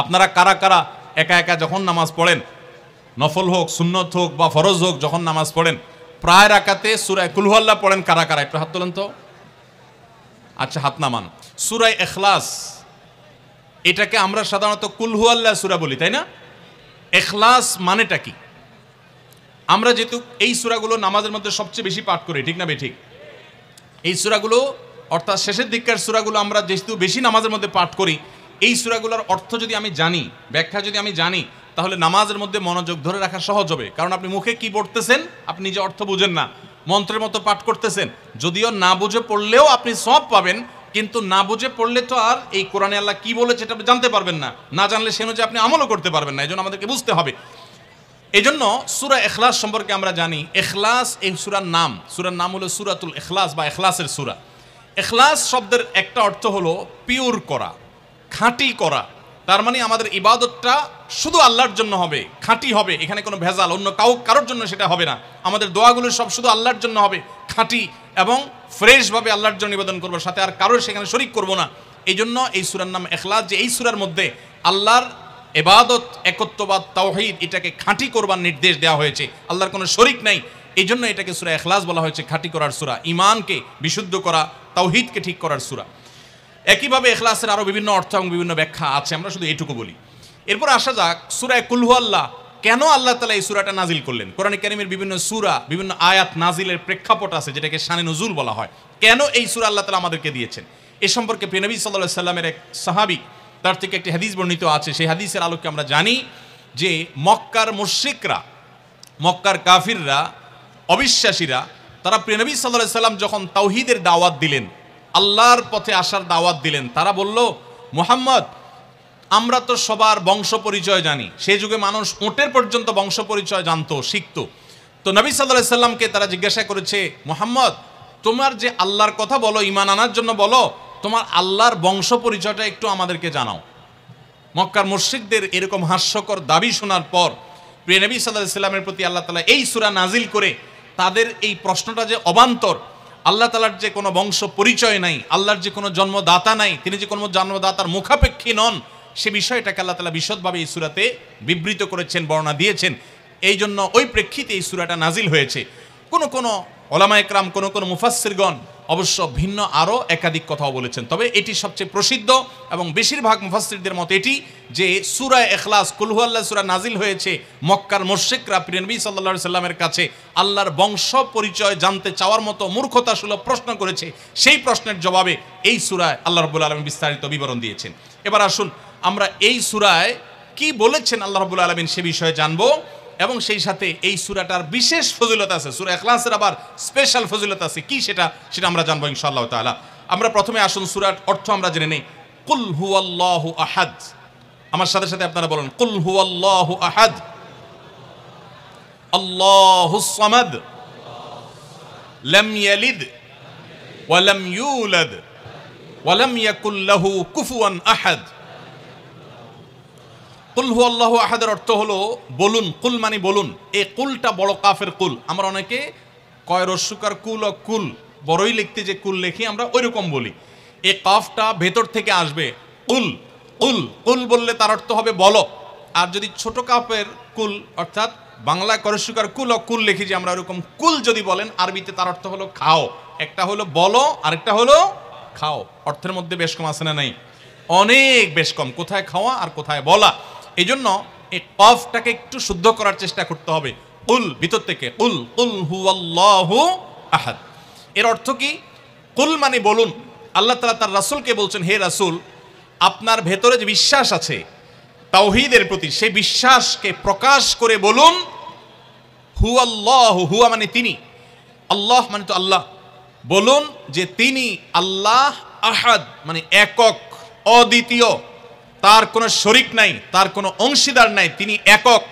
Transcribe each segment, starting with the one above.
আপনারা কারা কারা একা একা যখন নামাজ পড়েন, নফল হোক সুন্নত হোক বা ফরজ হোক, যখন নামাজ পড়েন প্রায় রাকাতে সূরা কুল হুয়াল্লাহ পড়েন কারা কারা? একটু হাত তোলেন তো। আচ্ছা, হাত নামান। সূরা ইখলাস, এটাকে আমরা সাধারণত কুল হুয়াল্লাহ সূরা বলি, তাই না? ইখলাস মানেটা কি? আমরা যেহেতু এই সূরাগুলো নামাজের মধ্যে সবচেয়ে বেশি পাঠ করি, ঠিক না বেঠিক? এই সূরাগুলো অর্থাৎ শেষের দিককার সূরাগুলো আমরা যেহেতু বেশি নামাজের মধ্যে পাঠ করি, এই সূরাগুলোর অর্থ যদি আমি জানি, ব্যাখ্যা যদি আমি জানি, তাহলে নামাজের মধ্যে মনোযোগ ধরে রাখা সহজ হবে। কারণ আপনি মুখে কি পড়তেছেন আপনি নিজে অর্থ বুঝেন না, মন্ত্রের মতো পাঠ করতেছেন। যদিও না বুঝে পড়লেও আপনি সওয়াব পাবেন, কিন্তু না বুঝে পড়লে তো আর এই কোরআনে আল্লাহ কি বলেছে এটা আপনি জানতে পারবেন না, না জানলে সে অনুযায়ী আপনি আমলও করতে পারবেন না। এই জন্য আমাদেরকে বুঝতে হবে। এই জন্য সূরা ইখলাস সম্পর্কে আমরা জানি। ইখলাস এই সূরার নাম হলো সূরাতুল ইখলাস বা ইখলাসের সূরা। ইখলাস শব্দের একটা অর্থ হলো পিওর করা, খাঁটি করা। তার মানে আমাদের ইবাদতটা শুধু আল্লাহর জন্য হবে, খাঁটি হবে, এখানে কোনো ভেজাল অন্য কারোর জন্য সেটা হবে না। আমাদের দোয়াগুলো সব শুধু আল্লাহর জন্য হবে, খাঁটি এবং ফ্রেশভাবে আল্লাহর জন্য নিবেদন করবো, সাথে আর কারোর সেখানে শরিক করব না। এই জন্য এই সূরার নাম ইখলাস, যে এই সূরার মধ্যে আল্লাহর ইবাদত, একত্ববাদ, তাওহীদ এটাকে খাঁটি করবার নির্দেশ দেওয়া হয়েছে। আল্লাহর কোনো শরিক নাই, এই জন্য এটাকে সূরা ইখলাস বলা হয়েছে, খাঁটি করার সূরা, ঈমানকে বিশুদ্ধ করা, তাওহীদকে ঠিক করার সূরা। একইভাবে ইখলাসের আরও বিভিন্ন অর্থ এবং বিভিন্ন ব্যাখ্যা আছে, আমরা শুধু এইটুকু বলি। এরপর আসা যাক সূরা কুল হুয়াল্লাহ। কেন আল্লাহ তাআলা এই সূরাটা নাজিল করলেন? কোরআনে কারীমের বিভিন্ন সূরা, বিভিন্ন আয়াত নাজিলের প্রেক্ষাপট আছে, যেটাকে শানে নুজুল বলা হয়। কেন এই সূরা আল্লাহ তাআলা আমাদেরকে দিয়েছেন, এ সম্পর্কে প্রিয় নবী সাল্লাল্লাহু আলাইহি সাল্লামের এক সাহাবী, তার থেকে একটি হাদিস বর্ণিত আছে। সেই হাদিসের আলোকে আমরা জানি যে মক্কার মুশরিকরা, মক্কার কাফিররা, অবিশ্বাসীরা, তারা প্রিয় নবী সাল্লাল্লাহু আলাইহি সাল্লাম যখন তাওহীদের দাওয়াত দিলেন, আল্লাহর পথে আসার দাওয়াত দিলেন, তারা বলল, মুহাম্মদ, আমরা তো সবার বংশ পরিচয় জানি। সেই যুগে মানুষ ওটের পর্যন্ত বংশ পরিচয় জানতো, শিখত। তো নবী সাল্লাল্লাহু আলাইহি সাল্লামকে তারা জিজ্ঞাসা করেছে, মুহাম্মদ, তোমার যে আল্লাহর কথা বলো, ঈমান আনার জন্য বলো, তোমার আল্লাহর বংশ পরিচয়টা একটু আমাদেরকে জানাও। মক্কার মুশরিকদের এরকম হাস্যকর দাবি শোনার পর প্রিয় নবী সাল্লাল্লাহু আলাইহি সাল্লামের প্রতি আল্লাহ তাআলা এই সূরা নাজিল করে তাদের এই প্রশ্নটা যে অবান্তর, আল্লাহ তাআলার যে কোনো বংশ পরিচয় নাই, আল্লাহর যে কোনো জন্মদাতা নাই, তিনি যে কোনো জন্মদাতার মুখাপেক্ষী নন, সে বিষয়টাকে আল্লাহ তাআলা বিশদভাবে এই সূরাতে বিবৃত করেছেন, বর্ণনা দিয়েছেন। এই জন্য ওই প্রেক্ষিতে এই সূরাটা নাজিল হয়েছে। কোনো উলামায়ে কেরাম, কোনো মুফাসসিরগণ অবশ্য ভিন্ন আরও একাধিক কথাও বলেছেন, তবে এটি সবচেয়ে প্রসিদ্ধ এবং বেশিরভাগ মুফাসসিরদের মত এটি যে সূরা ইখলাস, কুল হুয়াল্লাহ সূরা নাজিল হয়েছে মক্কার মুশরিকরা প্রিয় নবী সাল্লাল্লাহু আলাইহি সাল্লামের কাছে আল্লাহর বংশ পরিচয় জানতে চাওয়ার মতো মূর্খতাসুলভ প্রশ্ন করেছে। সেই প্রশ্নের জবাবে এই সূরায় আল্লাহ রাব্বুল আলামিন বিস্তারিত বিবরণ দিয়েছেন। এবার আসুন আমরা এই সূরায় কি বলেছেন আল্লাহ রাব্বুল আলামিন সে বিষয়ে জানবো, এবং সেই সাথে এই সূরাটার বিশেষ ফজিলত আছে। সূরা ইখলাসের আবার স্পেশাল ফজিলত আছে, কি সেটা আমরা জানবো ইনশাআল্লাহ তাআলা। আমরা প্রথমে আসুন সূরার অর্থ আমরা জেনে নেই। কুল হুয়াল্লাহু আহাদ। আমার সাথে সাথে আপনারা বলুন, কুল হুয়াল্লাহু আহাদ, আল্লাহুস সামাদ, লাম ইয়ালিদ ওয়া লাম ইউলাদ ওয়া লাম ইয়াকুল লাহু কুফুয়ান আহাদ। কুল হুয়াল্লাহু আহাদের অর্থ হলো বলুন। কুল মানে বলুন। এই কুলটা বড় কাফের কুল। আমরা অনেকে কয় রস্যকার কুল ও কুল, বড়ই লিখতে যে কুল লেখি আমরা ওইরকম বলি। এই কাফটা ভেতর থেকে আসবে। কুল কুল কুল বললে তার অর্থ হবে বলো। আর যদি ছোট কাফের কুল অর্থাৎ বাংলায় করস্যকার কুল ও কুল লিখি যে আমরা ওরকম কুল যদি বলেন, আরবিতে তার অর্থ হলো খাও। একটা হলো বলো, আরেকটা হলো খাও। অর্থের মধ্যে বেশ কম আছে না নাই? অনেক বেশ কম। কোথায় খাওয়া আর কোথায় বলা। এই জন্য এই কফটাকে একটু শুদ্ধ করার চেষ্টা করতে হবে। কুল ভিতর থেকে, কুল কুল হুয়াল্লাহু আহাদ। এর অর্থ কি? কুল মানে বলুন। আল্লাহ তাআলা তার রাসূলকে বলছেন, হে রাসূল, আপনার ভেতরে যে বিশ্বাস আছে তাওহীদের প্রতি, সেই বিশ্বাসকে প্রকাশ করে বলুন, হুয়াল্লাহু, হুয়া মানে তিনি, আল্লাহ মানে তো আল্লাহ, বলুন যে তিনি আল্লাহ, আহাদ মানে একক, অদ্বিতীয়, তার কোনো শরিক নাই, তার কোনো অংশীদার নাই, তিনি একক।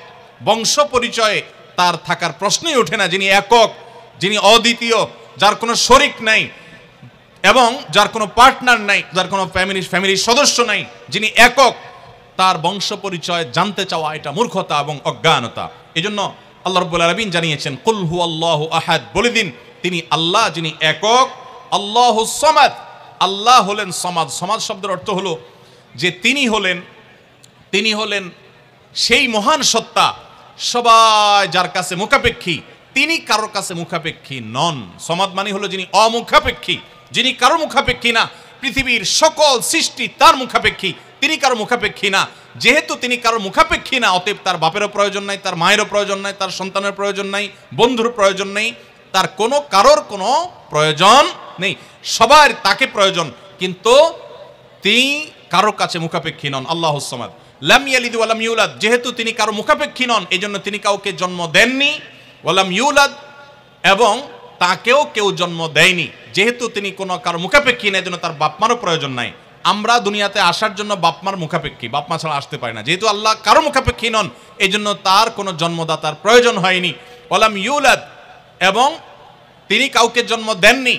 বংশ পরিচয়ে তার থাকার প্রশ্নই ওঠে না। যিনি একক, যিনি অদ্বিতীয়, যার কোনো শরিক নাই এবং যার কোনো পার্টনার নাই, যার কোনো ফ্যামিলির সদস্য নাই, যিনি একক, তার বংশ পরিচয় জানতে চাওয়া এটা মূর্খতা এবং অজ্ঞানতা। এই জন্য আল্লাহ রাব্বুল আলামিন জানিয়েছেন, কুল হুয়াল্লাহু আহাদ, বলে দিন তিনি আল্লাহ, যিনি একক। আল্লাহুস সামাদ, আল্লাহ হলেন সমাদ। সমাদ শব্দের অর্থ হলো যে তিনি হলেন তিনি হলেন সেই মহান সত্তা, সবাই যার কাছে মুখাপেক্ষী, তিনি কারোর কাছে মুখাপেক্ষী নন। সমাদ মানে হলো যিনি অমুখাপেক্ষী, যিনি কারো মুখাপেক্ষী না। পৃথিবীর সকল সৃষ্টি তার মুখাপেক্ষী, তিনি কারো মুখাপেক্ষী না। যেহেতু তিনি কারো মুখাপেক্ষী না, অতএব তার বাপেরও প্রয়োজন নাই, তার মায়েরও প্রয়োজন নাই, তার সন্তানের প্রয়োজন নাই, বন্ধুর প্রয়োজন নেই, তার কারোর কোনো প্রয়োজন নেই। সবার তাকে প্রয়োজন, কিন্তু তিনি কারোর কাছে মুখাপেক্ষী নন। আল্লাহুস সামাদ লাম ইয়ালিদ ওয়া লাম ইউলাদ, যেহেতু তিনি কারো মুখাপেক্ষী নন, এজন্য তিনি কাউকে জন্ম দেননি। ওয়া লাম ইউলাদ, এবং তাকেও কেউ জন্ম দেয়নি। যেহেতু তিনি কোনো কারো মুখাপেক্ষী না, এজন্য তার বাপমারও প্রয়োজন নাই। আমরা দুনিয়াতে আসার জন্য বাপমার মুখাপেক্ষী, বাপমা ছাড়া আসতে পারি না। যেহেতু আল্লাহ কারো মুখাপেক্ষী নন, এজন্য তার কোনো জন্মদাতার প্রয়োজন হয়নি। ওয়া লাম ইউলাদ, এবং তিনি কাউকে জন্ম দেননি।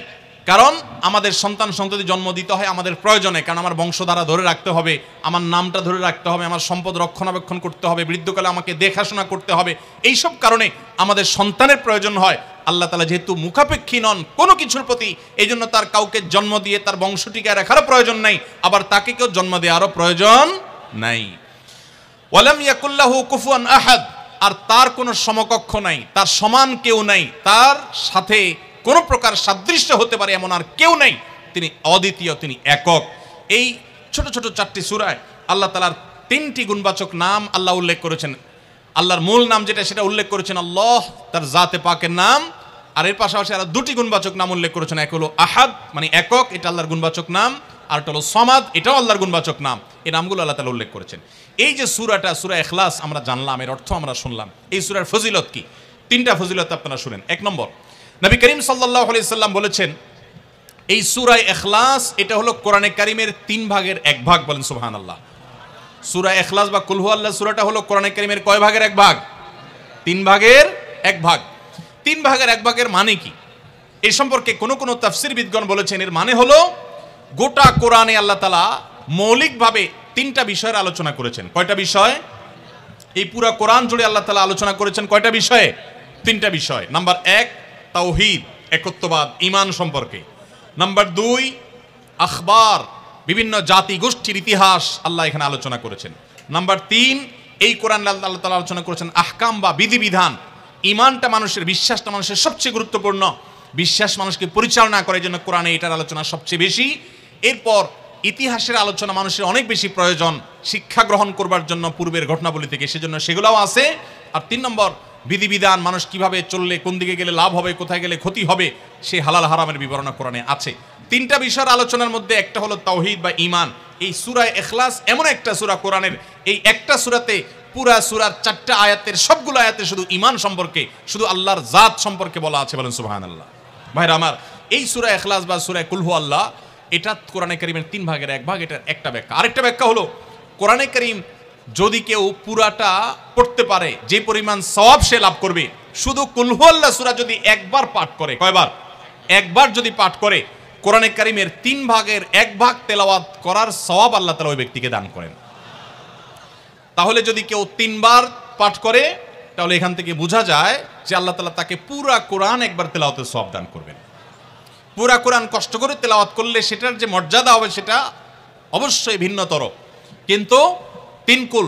কারণ আমাদের সন্তান সন্ততি জন্ম দিতে হয় আমাদের প্রয়োজনে, কারণ আমার বংশধারা ধরে রাখতে হবে, আমার নামটা ধরে রাখতে হবে, আমার সম্পদ রক্ষণাবেক্ষণ করতে হবে, বৃদ্ধকালে আমাকে দেখাশোনা করতে হবে। এইসব কারণে আমাদের সন্তানের প্রয়োজন হয়। আল্লাহ তাআলা যেহেতু মুখাপেক্ষী নন কোনো কিছুর প্রতি, এই জন্য তার কাউকে জন্ম দিয়ে তার বংশটিকে রাখারও প্রয়োজন নাই, আবার তাকে কেউ জন্ম দেওয়ারও প্রয়োজন নাই। ওয়ালাম ইয়াকুল্লাহু কুফুয়ান আহাদ, আর তার কোনো সমকক্ষ নাই, তার সমান কেউ নাই, তার সাথে কোন প্রকার সাদৃশ্য হতে পারে এমন আর কেউ নাই। তিনি অদ্বিতীয়, তিনি একক। এই ছোট ছোট 4টি সূরায় আল্লাহ তাআলার 3টি গুণবাচক নাম আল্লাহ উল্লেখ করেছেন। আল্লাহর মূল নাম যেটা, সেটা উল্লেখ করেছেন আল্লাহ, তার জাতে পাকের নাম। আর এর পাশাপাশি আরো 2টি গুণবাচক নাম উল্লেখ করেছেন। এক হলো আহাদ, মানে একক, এটা আল্লাহর গুণবাচক নাম। আর একটা হলো সমাদ, এটাও আল্লাহর গুণবাচক নাম। এই নামগুলো আল্লাহ তাআলা উল্লেখ করেছেন। এই যে সূরাটা, সূরা ইখলাস আমরা জানলাম, এর অর্থ আমরা শুনলাম। এই সূরার ফজিলত কি? 3টা ফজিলত আপনারা শুনেন। 1 নম্বর, নবী করিম সাল্লাল্লাহু আলাইহি সাল্লাম বলেছেন, এই সূরা ইখলাস এটা হলো কোরআনে কারীমের 3 ভাগের 1 ভাগ। বলেন সুবহানাল্লাহ। সূরা ইখলাস বা কুল হুয়াল্লাহ সূরাটা হলো কোরআনে কারীমের কয় ভাগের 1 ভাগ? 3 ভাগের 1 ভাগ। 3 ভাগের 1 ভাগের মানে কি? এই সম্পর্কে কোন তাফসীরবিদগণ বলেছেন, এর মানে হলো গোটা কোরআনে আল্লাহ তাআলা মৌলিকভাবে 3টা বিষয়ের আলোচনা করেছেন। কয়টা বিষয়? এই পুরো কোরআন জুড়ে আল্লাহ তাআলা আলোচনা করেছেন কয়টা বিষয়ে? 3টা বিষয়। নাম্বার 1 তাওহীদ, একত্ববাদ, ঈমান সম্পর্কে। নাম্বার 2 আখবার, বিভিন্ন জাতি গোষ্ঠীর ইতিহাস আল্লাহ এখানে আলোচনা করেছেন। নাম্বার 3 এই কোরআন আল্লাহ তাআলা আলোচনা করেছেন আহকাম বা বিধিবিধান। ঈমানটা মানুষের, বিশ্বাসটা মানুষের সবচেয়ে গুরুত্বপূর্ণ। বিশ্বাস মানুষকে পরিচালনা করে, জন্য কোরআনে এটার আলোচনা সবচেয়ে বেশি। এরপর ইতিহাসের আলোচনা মানুষের অনেক বেশি প্রয়োজন শিক্ষা গ্রহণ করবার জন্য পূর্বের ঘটনাবলী থেকে, সেজন্য সেগুলোও আছে। আর 3 নম্বর বিধিবিধান, মানুষ কিভাবে চললে কোন দিকে গেলে লাভ হবে, কোথায় গেলে ক্ষতি হবে, সেই হালাল হারামের বিবরণ কোরআনে আছে। 3টা বিষয়ের আলোচনার মধ্যে একটা হলো তাওহীদ বা ঈমান। এই সূরা ইখলাস এমন একটা সূরা কোরআনের, এই একটা সূরাতে পুরা সূরার 4টা আয়াতের সবগুলো আয়াতে শুধু ঈমান সম্পর্কে, শুধু আল্লাহর জাত সম্পর্কে বলা আছে। বলেন সুবহানাল্লাহ। ভাইরা আমার, এই সূরা ইখলাস বা সূরা কুল হুয়াল্লাহ এটা কোরআনে কারীমের 3 ভাগের 1 ভাগ। এটার একটা ব্যাখ্যা। আরেকটা ব্যাখ্যা হলো, কোরআনে কারীম যদি কেউ পুরাটা পড়তে পারে, যে পরিমাণ সওয়াব সে লাভ করবে। শুধু কুল হুয়াল্লাহ সূরা যদি একবার পাঠ করে, কয়বার? একবার যদি পাঠ করে, কোরআনে কারীমের 3 ভাগের 1 ভাগ তেলাওয়াত করার সওয়াব আল্লাহ তাআলা ওই ব্যক্তিকে দান করেন। তাহলে যদি কেউ 3 বার পাঠ করে, তাহলে এখান থেকে বোঝা যায় যে আল্লাহ তাআলা তাকে পুরা কোরআন একবার তেলাওয়াতের সওয়াব দান করবেন। পুরা কোরআন কষ্ট করে তেলাওয়াত করলে সেটার যে মর্যাদা হবে সেটা অবশ্যই ভিন্নতর। কিন্তু 3 কুল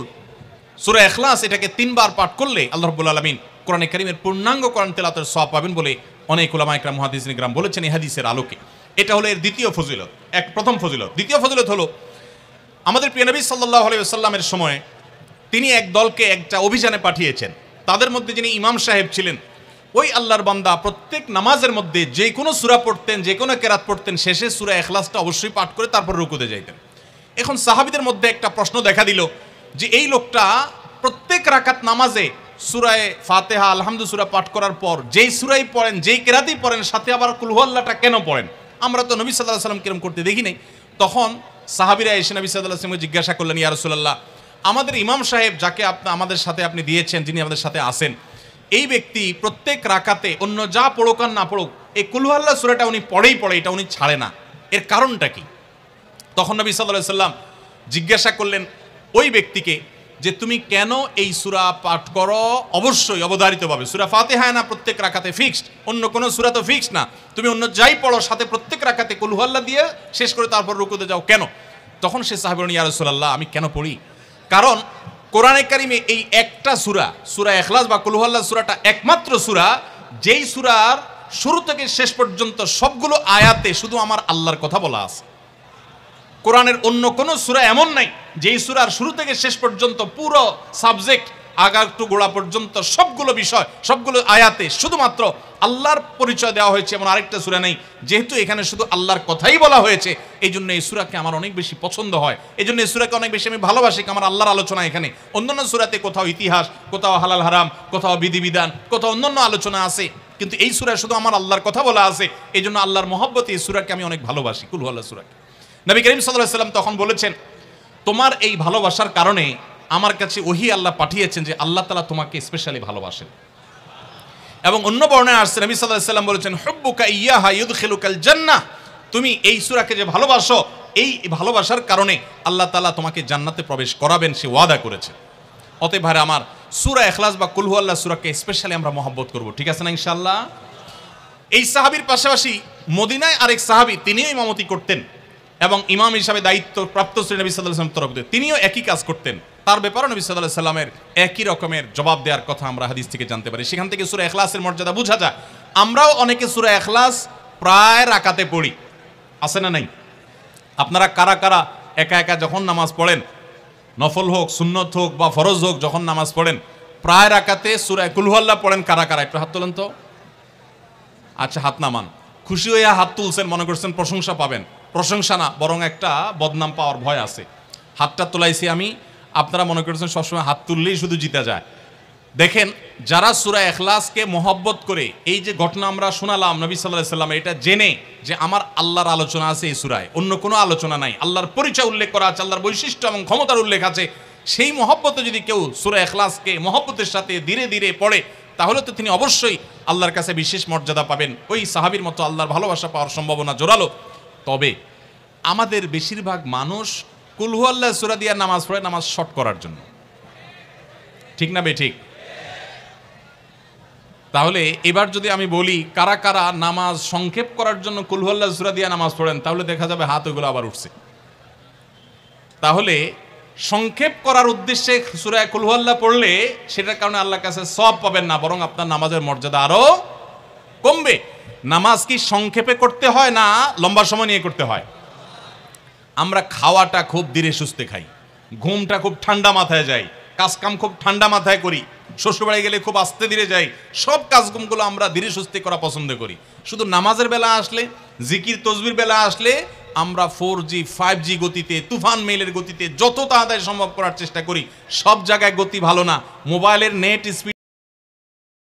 সূরা ইখলাস এটাকে 3 বার পাঠ করলে আল্লাহ রাব্বুল আলামিন কোরআনে কারীমের পূর্ণাঙ্গ কোরআন তেলাওয়াতের সওয়াব পাবেন বলে অনেক উলামা ইকরাম, মুহাদ্দিসিন ইকরাম বলেছেন এই হাদিসের আলোকে। এটা হলো এর দ্বিতীয় ফজিলত। প্রথম ফজিলত। দ্বিতীয় ফজিলত হলো, আমাদের প্রিয় নবী সাল্লাল্লাহু আলাইহি ওয়াসাল্লামের সময় তিনি এক দলকে একটা অভিযানে পাঠিয়েছেন। তাদের মধ্যে যিনি ইমাম সাহেব ছিলেন, ওই আল্লাহর বান্দা প্রত্যেক নামাজের মধ্যে যে কোনো সূরা পড়তেন, যে কোনো কেরাত পড়তেন, শেষে সূরা ইখলাসটা অবশ্যই পাঠ করে তারপর রুকুতে যাইতেন। এখন সাহাবীদের মধ্যে একটা প্রশ্ন দেখা দিল যে এই লোকটা প্রত্যেক রাকাত নামাজে সূরা ফাতিহা, আলহামদু সূরা পাঠ করার পর যেই সূরাই পড়েন, যেই কেরাতই পড়েন, সাথে আবার কুল হুয়াল্লাহটা কেন পড়েন? আমরা তো নবী সাল্লাল্লাহু আলাইহি ওয়াসাল্লাম কিরম করতে দেখি নাই। তখন সাহাবীরা এসে নবী সাল্লাল্লাহু আলাইহি ওয়াসাল্লামকে জিজ্ঞাসা করলেন, ইয়া রাসূলুল্লাহ, আমাদের ইমাম সাহেব যাকে আমাদের সাথে আপনি দিয়েছেন, যিনি আমাদের সাথে আসেন, এই ব্যক্তি প্রত্যেক রাকাতে অন্য যা পড়ুক আর না পড়ুক এই কুল হুয়াল্লাহ সূরাটা উনি পড়েই পড়ে, এটা উনি ছাড়ে না, এর কারণটা কি? তখন নবী সাল্লাল্লাহু আলাইহি ওয়াসাল্লাম জিজ্ঞাসা করলেন ওই ব্যক্তিকে যে তুমি কেন এই সূরা পাঠ করো? অবশ্যই অবধারিতভাবে সূরা ফাতিহা না প্রত্যেক রাকাতে ফিক্সড, অন্য কোনো সূরা তো ফিক্সড না, তুমি অন্য যাই পড়ো সাথে প্রত্যেক রাকাতে কুল হুয়াল্লাহ দিয়ে শেষ করে তারপর রুকুতে যাও কেন? তখন সে সাহাবী বললেন, ইয়া রাসূলুল্লাহ, আমি কেন পড়ি? কারণ কোরআনে কারিমে এই একটা সূরা, সূরা ইখলাস বা কুল হুয়াল্লাহ সূরাটা একমাত্র সূরা যেই সূরার শুরু থেকে শেষ পর্যন্ত সবগুলো আয়াতে শুধু আমার আল্লাহর কথা বলা আছে। কোরআনের অন্য কোনো সূরা এমন নাই যেই সূরার শুরু থেকে শেষ পর্যন্ত পুরো সাবজেক্ট আগার টু গোড়া পর্যন্ত সবগুলো বিষয় সবগুলো আয়াতে শুধুমাত্র আল্লাহর পরিচয় দেওয়া হয়েছে, এমন আরেকটা সূরা নেই। যেহেতু এখানে শুধু আল্লাহর কথাই বলা হয়েছে, এই জন্য এই সূরাকে আমার অনেক বেশি পছন্দ হয়, এই জন্য এই সূরাকে অনেক বেশি আমি ভালোবাসি। আমার আল্লাহর আলোচনা এখানে। অন্যান্য সূরাতে কোথাও ইতিহাস, কোথাও হালাল হারাম, কোথাও বিধিবিধান, কোথাও অন্যান্য আলোচনা আছে, কিন্তু এই সূরায় শুধু আমার আল্লাহর কথা বলা আছে। এই জন্য আল্লাহর মহব্বতে এই সূরাকে আমি অনেক ভালোবাসি, কুল হুয়াল্লাহ সূরাকে। নবী করিম সাল্লাল্লাহু আলাইহি ওয়াসাল্লাম তখন বলেছেন, তোমার এই ভালোবাসার কারণে আমার কাছে ওহী আল্লাহ পাঠিয়েছেন যে আল্লাহ তাআলা তোমাকে স্পেশালি ভালোবাসেন। এবং অন্য বর্ণনায় আসছে নবী সাল্লাল্লাহু আলাইহি ওয়াসাল্লাম বলেছেন, হুব্বুকা ইয়্যাহা ইউদখিলুকাল জান্নাহ, তুমি এই সূরাকে যে ভালোবাসো, এই ভালোবাসার কারণে আল্লাহ তাআলা তোমাকে জান্নাতে প্রবেশ করাবেন, সে ওয়াদা করেছে। অতএব ভাইরা আমার, সূরা ইখলাস বা কুল হুয়াল্লাহ সূরাকে স্পেশালি আমরা মহব্বত করব, ঠিক আছে না ইনশাআল্লাহ? এই সাহাবীর পাশাপাশি মদিনায় আরেক সাহাবী, তিনিও ইমামতি করতেন এবং ইমাম হিসাবে দায়িত্ব প্রাপ্ত ছিলেন নবী সাল্লাল্লাহু আলাইহি ওয়াসাল্লামের তরফ থেকে, তিনিও একই কাজ করতেন। তার ব্যাপারে নবী সাল্লাল্লাহু আলাইহি ওয়াসাল্লামের একই রকমের জবাব দেওয়ার কথা আমরা হাদিস থেকে জানতে পারি। সেখান থেকে সূরা ইখলাসের মর্যাদা বোঝা যায়। আমরাও অনেকে সূরা ইখলাস প্রায় রাকাতে পড়ি, আছে না নাই? আপনারা কারা কারা একা একা যখন নামাজ পড়েন, নফল হোক, সুন্নত হোক বা ফরজ হোক, যখন নামাজ পড়েন প্রায় রাকাতে সূরা কুল হুয়াল্লাহ পড়েন কারা কারা? একটু হাত তোলেন তো। আচ্ছা, হাত নামান। খুশি হইয়া হাত তুলছেন, মনে করছেন প্রশংসা পাবেন। প্রশংসা না, বরং একটা বদনাম পাওয়ার ভয় আছে। হাতটা তোলাইছি আমি, আপনারা মনে করছেন সবসময় হাত তুললেই শুধু জিতে যায়। দেখেন, যারা সূরা ইখলাসকে মহব্বত করে, এই যে ঘটনা আমরা শোনালাম নবী সাল্লাল্লাহু আলাইহি ওয়াসাল্লাম, এটা জেনে যে আমার আল্লাহর আলোচনা আছে এই সূরায়, অন্য কোনো আলোচনা নাই, আল্লাহর পরিচয় উল্লেখ করা আছে, আল্লাহর বৈশিষ্ট্য এবং ক্ষমতার উল্লেখ আছে, সেই মহব্বতে যদি কেউ সূরা ইখলাসকে মহব্বতের সাথে ধীরে ধীরে পড়ে, তাহলে তো তিনি অবশ্যই আল্লাহর কাছে বিশেষ মর্যাদা পাবেন। ওই সাহাবীর মতো আল্লাহর ভালোবাসা পাওয়ার সম্ভাবনা জোরালো। তবে আমাদের বেশিরভাগ মানুষ কুল হুয়াল্লাহ সূরা দিয়ে নামাজ পড়ে নামাজ শর্ট করার জন্য, ঠিক না বেঠিক? তাহলে এবার যদি আমি বলি কারা কারা নামাজ সংক্ষেপ করার জন্য কুল হুয়াল্লাহ সূরা দিয়ে নামাজ পড়েন, তাহলে দেখা যাবে হাত ওইগুলো আবার উঠছে। তাহলে সংক্ষেপ করার উদ্দেশ্যে সূরা কুল হুয়াল্লাহ পড়লে সেটার কারণে আল্লাহর কাছে সওয়াব পাবেন না, বরং আপনার নামাজের মর্যাদা আরো কমবে। নামাজ কি সংক্ষেপে করতে হয় না লম্বা সময় নিয়ে করতে হয়? আমরা খাওয়াটা খুব ধীরে সুস্থে খাই, ঘুমটা খুব ঠান্ডা মাথায় যায়, কাজকাম খুব ঠান্ডা মাথায় করি, শ্বশুরবাড়ি গেলে খুব আস্তে ধীরে যাই, সব কাজগুলো আমরা ধীরে সুস্থে করা পছন্দ করি। শুধু নামাজের বেলা আসলে, জিকির তসবির বেলা আসলে আমরা 4G 5G গতিতে, তুফান মেইলের গতিতে যত তাড়াতাড়ি সম্ভব করার চেষ্টা করি। সব জায়গায় গতি ভালো না। মোবাইলের নেট স্পিড